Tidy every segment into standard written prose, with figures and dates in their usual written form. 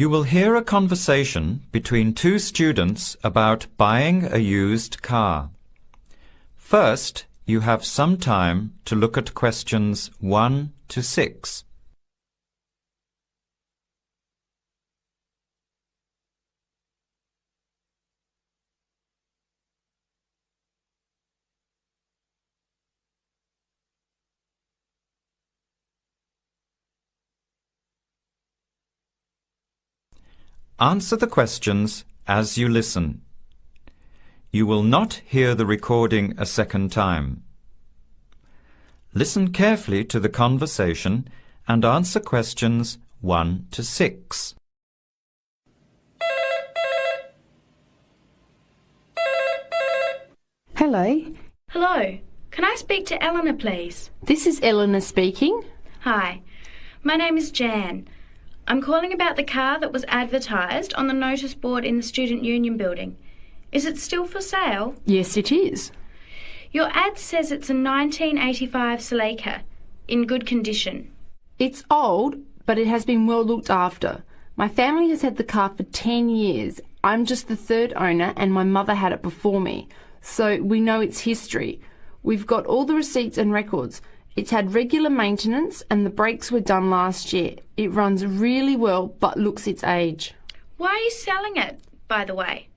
You will hear a conversation between two students about buying a used car. First, you have some time to look at questions 1 to 6. Answer the questions as you listen. You will not hear the recording a second time. Listen carefully to the conversation and answer questions 1 to 6. Hello. Hello. Can I speak to Eleanor, please? This is Eleanor speaking. Hi. My name is Jan. I'm calling about the car that was advertised on the notice board in the Student Union building. Is it still for sale? Yes, it is. Your ad says it's a 1985 Celica, in good condition. It's old, but it has been well looked after. My family has had the car for 10 years. I'm just the third owner and my mother had it before me, so we know its history. We've got all the receipts and records. It's had regular maintenance and the brakes were done last year. It runs really well but looks its age. Why are you selling it, by the way?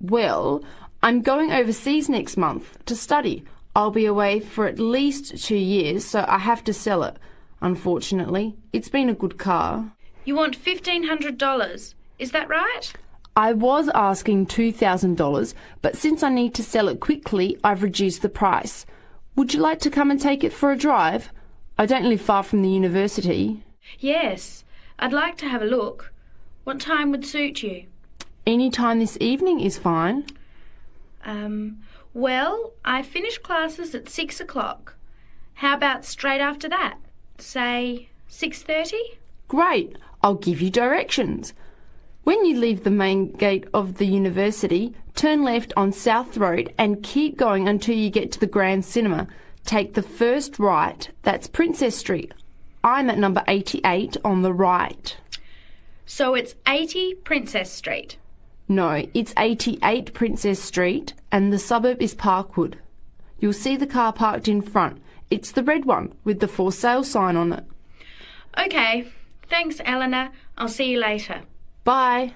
Well, I'm going overseas next month to study. I'll be away for at least 2 years, so I have to sell it. Unfortunately, it's been a good car. You want $1,500, is that right? I was asking $2,000, but since I need to sell it quickly, I've reduced the price. Would you like to come and take it for a drive? I don't live far from the university. Yes, I'd like to have a look. What time would suit you? Any time this evening is fine. Well, I finish classes at 6 o'clock. How about straight after that? Say 6:30? Great, I'll give you directions. When you leave the main gate of the university, turn left on South Road and keep going until you get to the Grand Cinema. Take the first right, that's Princess Street. I'm at number 88 on the right. So it's 80 Princess Street? No, it's 88 Princess Street and the suburb is Parkwood. You'll see the car parked in front. It's the red one with the for sale sign on it. OK, thanks Eleanor. I'll see you later. Bye.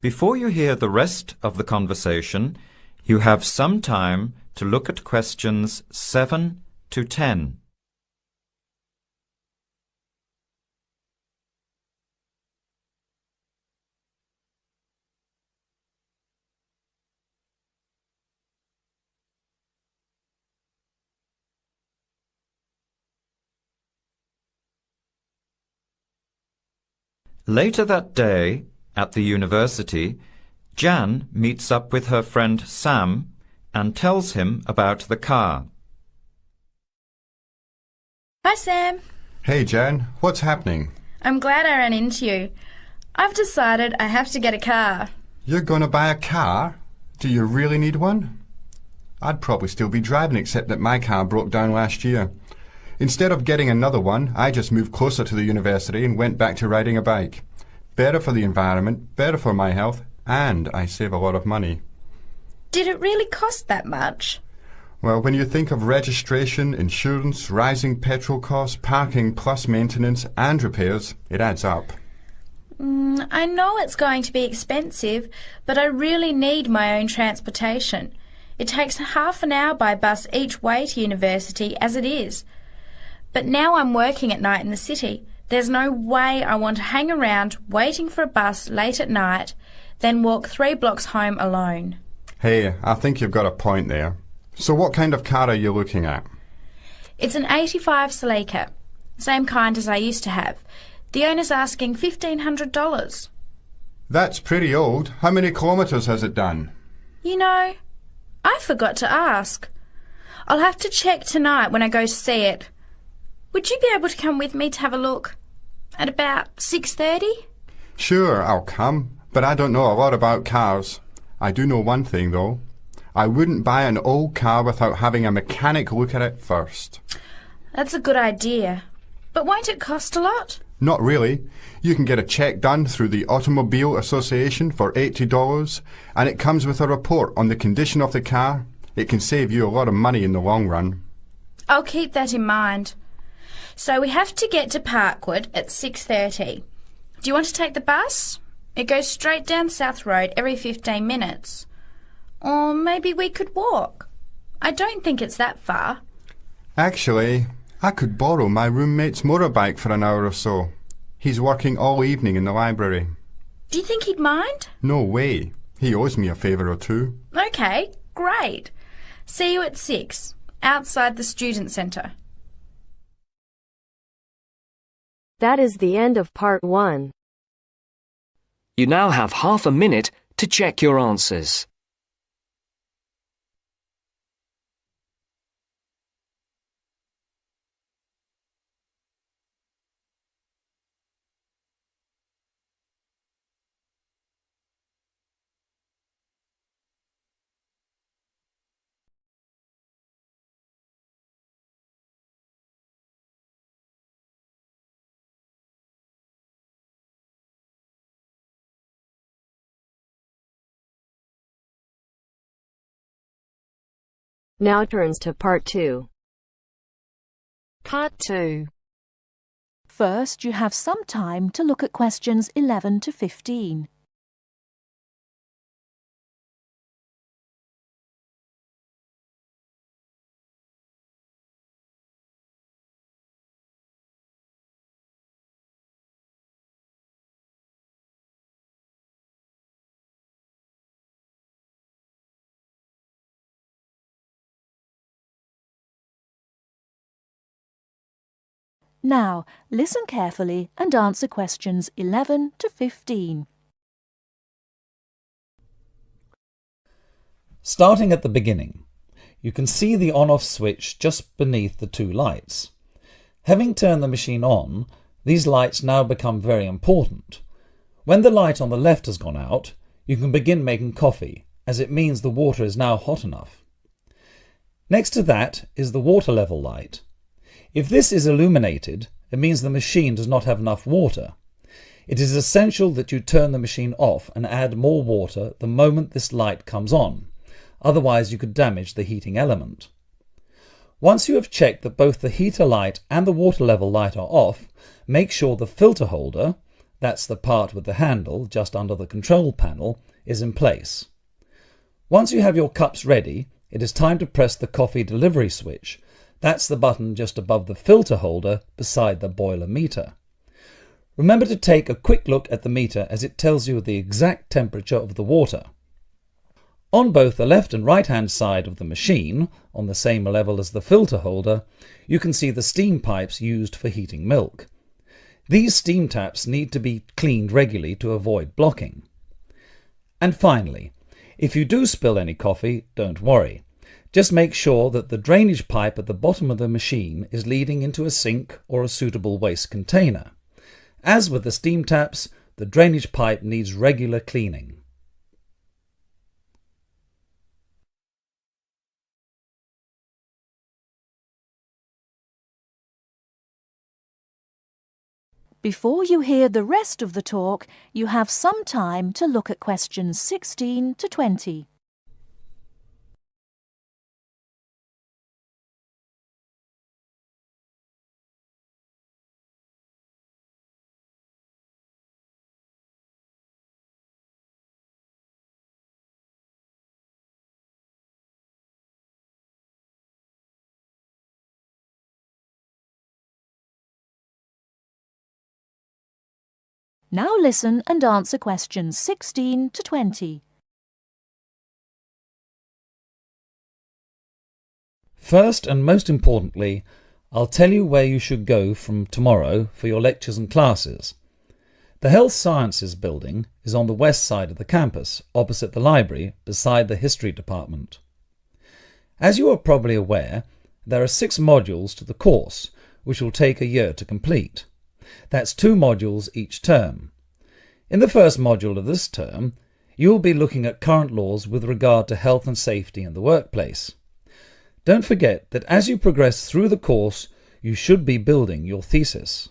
Before you hear the rest of the conversation, you have some time to look at questions 7 to 10. Later that day, at the university, Jan meets up with her friend Sam and tells him about the car. Hi, Sam. Hey, Jan. What's happening? I'm glad I ran into you. I've decided I have to get a car. You're going to buy a car? Do you really need one? I'd probably still be driving, except that my car broke down last year. Instead of getting another one, I just moved closer to the university and went back to riding a bike. Better for the environment, better for my health, and I save a lot of money. Did it really cost that much? Well, when you think of registration, insurance, rising petrol costs, parking plus maintenance and repairs, it adds up. I know it's going to be expensive, but I really need my own transportation. It takes half an hour by bus each way to university as it is. But now I'm working at night in the city. There's no way I want to hang around waiting for a bus late at night, then walk 3 blocks home alone. Hey, I think you've got a point there. So what kind of car are you looking at? It's an 85 Celica, same kind as I used to have. The owner's asking $1,500. That's pretty old. How many kilometres has it done? You know, I forgot to ask. I'll have to check tonight when I go to see it. Would you be able to come with me to have a look? At about 6:30? Sure, I'll come, but I don't know a lot about cars. I do know one thing, though. I wouldn't buy an old car without having a mechanic look at it first. That's a good idea. But won't it cost a lot? Not really. You can get a check done through the Automobile Association for $80, and it comes with a report on the condition of the car. It can save you a lot of money in the long run. I'll keep that in mind. So we have to get to Parkwood at 6:30. Do you want to take the bus? It goes straight down South Road every 15 minutes. Or maybe we could walk. I don't think it's that far. Actually, I could borrow my roommate's motorbike for an hour or so. He's working all evening in the library. Do you think he'd mind? No way. He owes me a favour or two. Okay, great. See you at 6, outside the student centre. That is the end of part 1. You now have half a minute to check your answers. Now turns to part 2. Part 2. First, you have some time to look at questions 11 to 15. Now, listen carefully and answer questions 11 to 15. Starting at the beginning, you can see the on-off switch just beneath the two lights. Having turned the machine on, these lights now become very important. When the light on the left has gone out, you can begin making coffee, as it means the water is now hot enough. Next to that is the water level light. If this is illuminated, it means the machine does not have enough water. It is essential that you turn the machine off and add more water the moment this light comes on, otherwise you could damage the heating element. Once you have checked that both the heater light and the water level light are off, make sure the filter holder, that's the part with the handle just under the control panel, is in place. Once you have your cups ready, it is time to press the coffee delivery switch. That's the button just above the filter holder beside the boiler meter. Remember to take a quick look at the meter as it tells you the exact temperature of the water. On both the left and right hand side of the machine, on the same level as the filter holder, you can see the steam pipes used for heating milk. These steam taps need to be cleaned regularly to avoid blocking. And finally, if you do spill any coffee, don't worry. Just make sure that the drainage pipe at the bottom of the machine is leading into a sink or a suitable waste container. As with the steam taps, the drainage pipe needs regular cleaning. Before you hear the rest of the talk, you have some time to look at questions 16 to 20. Now listen and answer questions 16 to 20. First and most importantly, I'll tell you where you should go from tomorrow for your lectures and classes. The Health Sciences building is on the west side of the campus, opposite the library, beside the History department. As you are probably aware, there are 6 modules to the course, which will take a year to complete. That's 2 modules each term. In the first module of this term, you will be looking at current laws with regard to health and safety in the workplace. Don't forget that as you progress through the course, you should be building your thesis.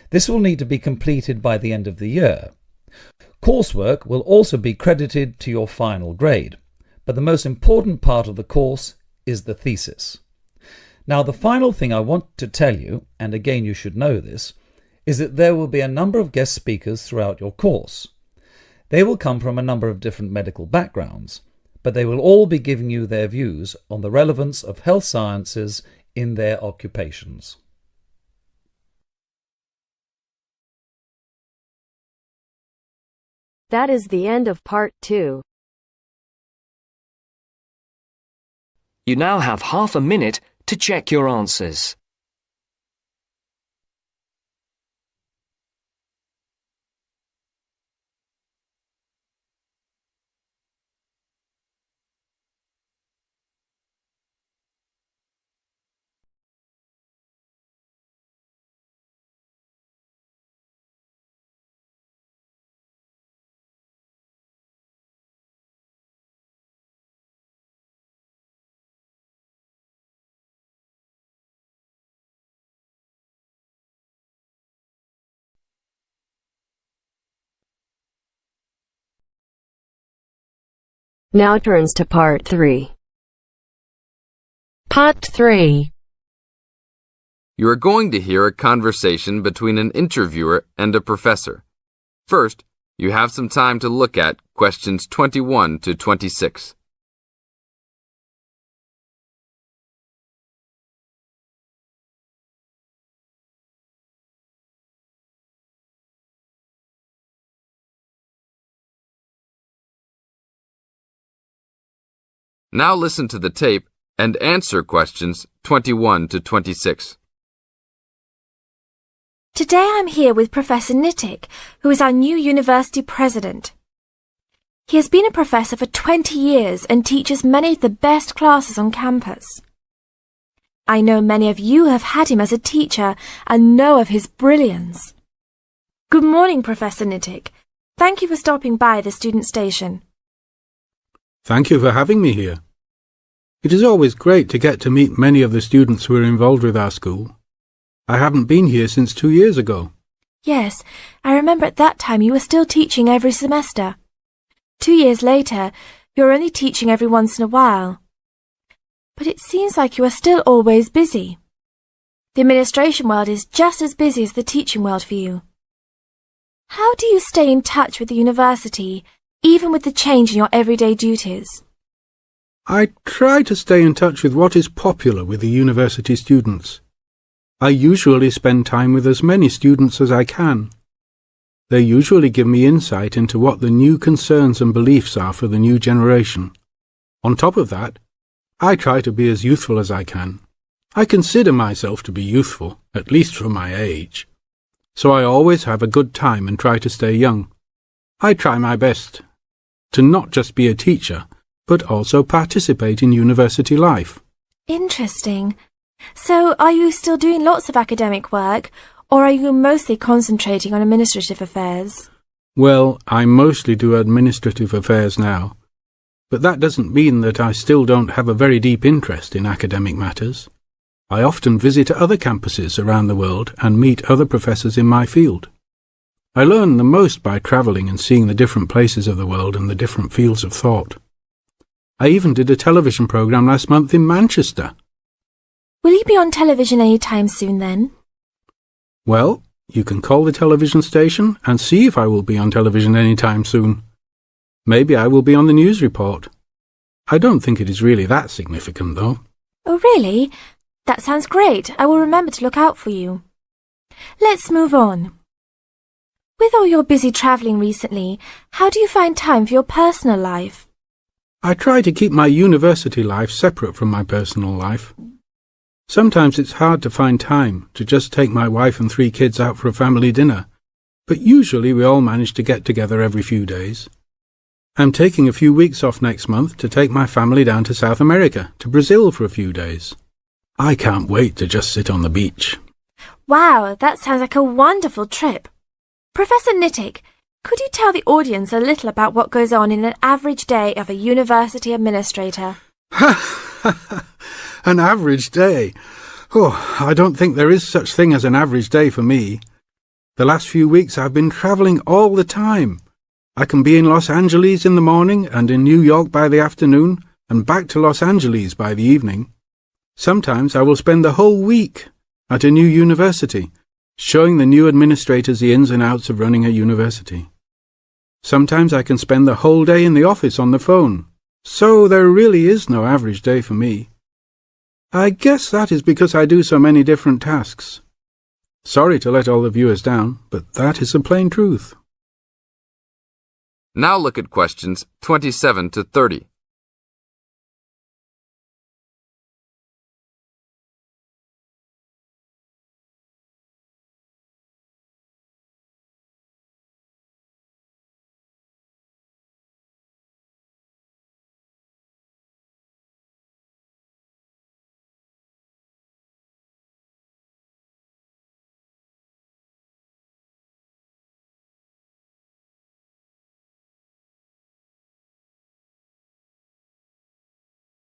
This will need to be completed by the end of the year. Coursework will also be credited to your final grade, but the most important part of the course is the thesis. Now, the final thing I want to tell you, and again you should know this, is that there will be a number of guest speakers throughout your course. They will come from a number of different medical backgrounds, but they will all be giving you their views on the relevance of health sciences in their occupations. That is the end of part 2. You now have half a minute to check your answers. Now turns to part 3. Part 3. You are going to hear a conversation between an interviewer and a professor. First, you have some time to look at questions 21 to 26. Now listen to the tape and answer questions 21 to 26. Today I'm here with Professor Nittick, who is our new university president. He has been a professor for 20 years and teaches many of the best classes on campus. I know many of you have had him as a teacher and know of his brilliance. Good morning, Professor Nittick. Thank you for stopping by the student station. Thank you for having me here. It is always great to get to meet many of the students who are involved with our school. I haven't been here since 2 years ago. Yes, I remember at that time you were still teaching every semester. 2 years later, you're only teaching every once in a while. But it seems like you are still always busy. The administration world is just as busy as the teaching world for you. How do you stay in touch with the university, even with the change in your everyday duties? I try to stay in touch with what is popular with the university students. I usually spend time with as many students as I can. They usually give me insight into what the new concerns and beliefs are for the new generation. On top of that, I try to be as youthful as I can. I consider myself to be youthful, at least for my age. So I always have a good time and try to stay young. I try my best to not just be a teacher, but also participate in university life. Interesting. So, are you still doing lots of academic work, or are you mostly concentrating on administrative affairs? Well, I mostly do administrative affairs now, but that doesn't mean that I still don't have a very deep interest in academic matters. I often visit other campuses around the world and meet other professors in my field. I learn the most by travelling and seeing the different places of the world and the different fields of thought. I even did a television programme last month in Manchester. Will you be on television any time soon then? Well, you can call the television station and see if I will be on television any time soon. Maybe I will be on the news report. I don't think it is really that significant, though. Oh, really? That sounds great. I will remember to look out for you. Let's move on. With all your busy travelling recently, how do you find time for your personal life? I try to keep my university life separate from my personal life. Sometimes it's hard to find time to just take my wife and 3 kids out for a family dinner, but usually we all manage to get together every few days. I'm taking a few weeks off next month to take my family down to South America, to Brazil for a few days. I can't wait to just sit on the beach. Wow, that sounds like a wonderful trip. Professor Nittick, could you tell the audience a little about what goes on in an average day of a university administrator? An average day? Oh, I don't think there is such thing as an average day for me. The last few weeks I've been travelling all the time. I can be in Los Angeles in the morning and in New York by the afternoon and back to Los Angeles by the evening. Sometimes I will spend the whole week at a new university, showing the new administrators the ins and outs of running a university. Sometimes I can spend the whole day in the office on the phone, so there really is no average day for me. I guess that is because I do so many different tasks. Sorry to let all the viewers down, but that is the plain truth. Now look at questions 27 to 30.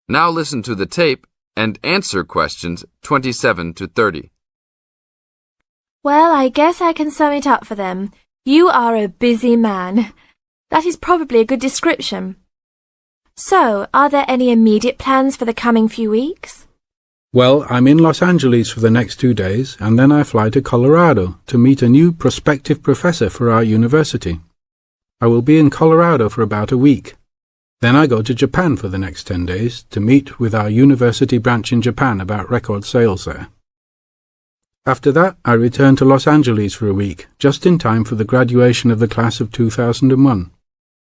Now listen to the tape and answer questions 27 to 30. Well, I guess I can sum it up for them. You are a busy man. That is probably a good description. So, are there any immediate plans for the coming few weeks? Well, I'm in Los Angeles for the next 2 days, and then I fly to Colorado to meet a new prospective professor for our university. I will be in Colorado for about a week. Then I go to Japan for the next 10 days to meet with our university branch in Japan about record sales there. After that, I return to Los Angeles for a week, just in time for the graduation of the class of 2001.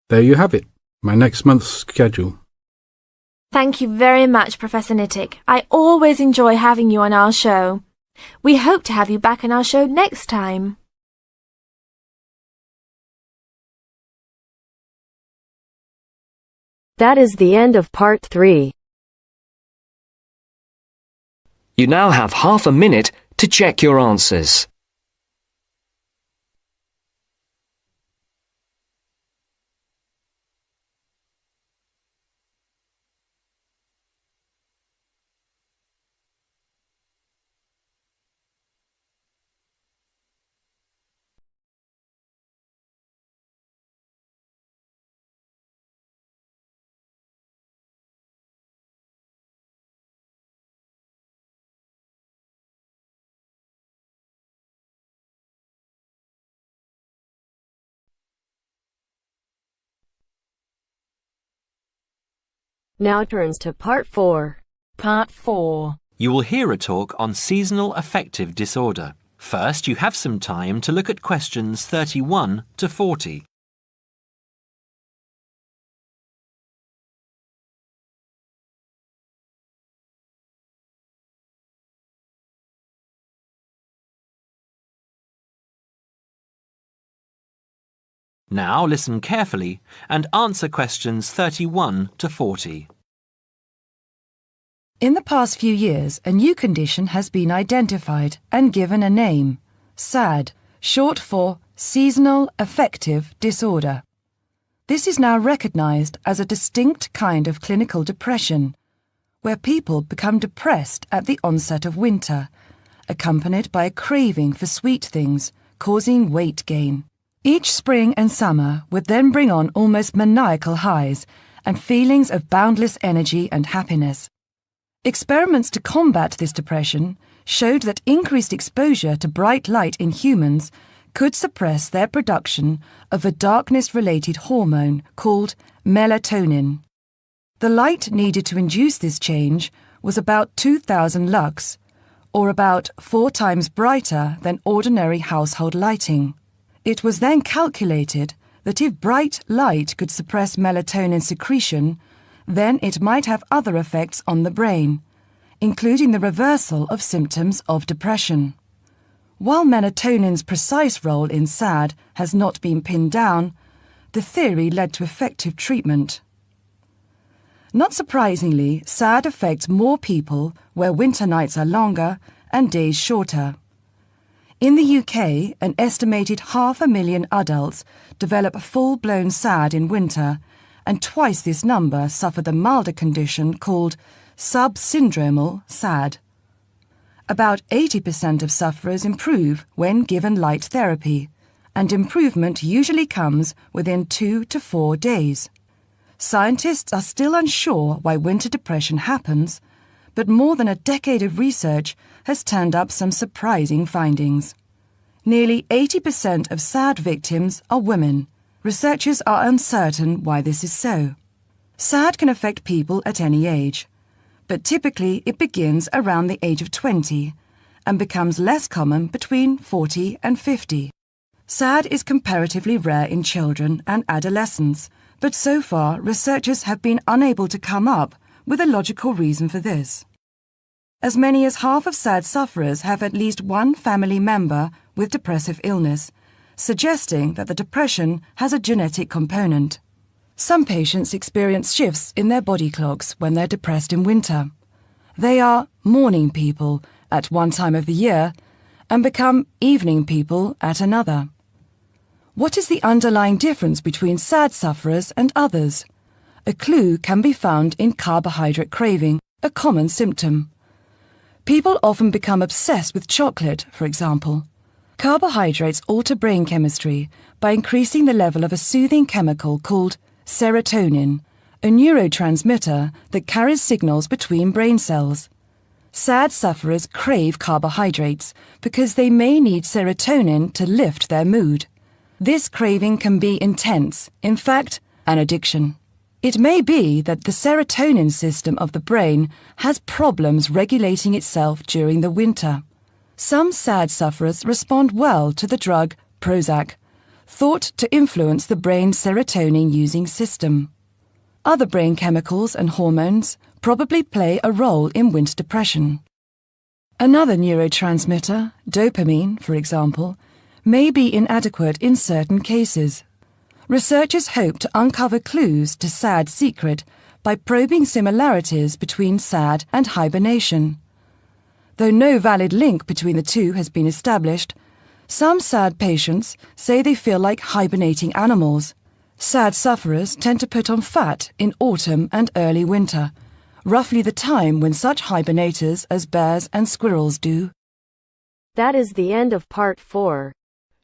There you have it, my next month's schedule. Thank you very much, Professor Nittick. I always enjoy having you on our show. We hope to have you back on our show next time. That is the end of part 3. You now have half a minute to check your answers. Now turns to part 4. Part 4. You will hear a talk on seasonal affective disorder. First, you have some time to look at questions 31 to 40. Now listen carefully and answer questions 31 to 40. In the past few years, a new condition has been identified and given a name, SAD, short for Seasonal Affective Disorder. This is now recognized as a distinct kind of clinical depression, where people become depressed at the onset of winter, accompanied by a craving for sweet things, causing weight gain. Each spring and summer would then bring on almost maniacal highs and feelings of boundless energy and happiness. Experiments to combat this depression showed that increased exposure to bright light in humans could suppress their production of a darkness-related hormone called melatonin. The light needed to induce this change was about 2,000 lux, or about 4 times brighter than ordinary household lighting. It was then calculated that if bright light could suppress melatonin secretion, then it might have other effects on the brain, including the reversal of symptoms of depression. While melatonin's precise role in SAD has not been pinned down, the theory led to effective treatment. Not surprisingly, SAD affects more people where winter nights are longer and days shorter. In the UK, an estimated 500,000 adults develop full-blown SAD in winter, and twice this number suffer the milder condition called subsyndromal SAD. About 80% of sufferers improve when given light therapy, and improvement usually comes within 2 to 4 days. Scientists are still unsure why winter depression happens, but more than a decade of research has turned up some surprising findings. Nearly 80% of SAD victims are women. Researchers are uncertain why this is so. SAD can affect people at any age, but typically it begins around the age of 20 and becomes less common between 40 and 50. SAD is comparatively rare in children and adolescents, but so far researchers have been unable to come up with a logical reason for this. As many as half of SAD sufferers have at least one family member with depressive illness, suggesting that the depression has a genetic component. Some patients experience shifts in their body clocks when they're depressed in winter. They are morning people at one time of the year and become evening people at another. What is the underlying difference between SAD sufferers and others? A clue can be found in carbohydrate craving, a common symptom. People often become obsessed with chocolate, for example. Carbohydrates alter brain chemistry by increasing the level of a soothing chemical called serotonin, a neurotransmitter that carries signals between brain cells. SAD sufferers crave carbohydrates because they may need serotonin to lift their mood. This craving can be intense, in fact, an addiction. It may be that the serotonin system of the brain has problems regulating itself during the winter. Some SAD sufferers respond well to the drug Prozac, thought to influence the brain's serotonin-using system. Other brain chemicals and hormones probably play a role in winter depression. Another neurotransmitter, dopamine, for example, may be inadequate in certain cases. Researchers hope to uncover clues to SAD's secret by probing similarities between SAD and hibernation. Though no valid link between the two has been established, some SAD patients say they feel like hibernating animals. SAD sufferers tend to put on fat in autumn and early winter, roughly the time when such hibernators as bears and squirrels do. That is the end of part 4.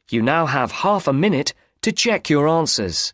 You now have half a minute to check your answers.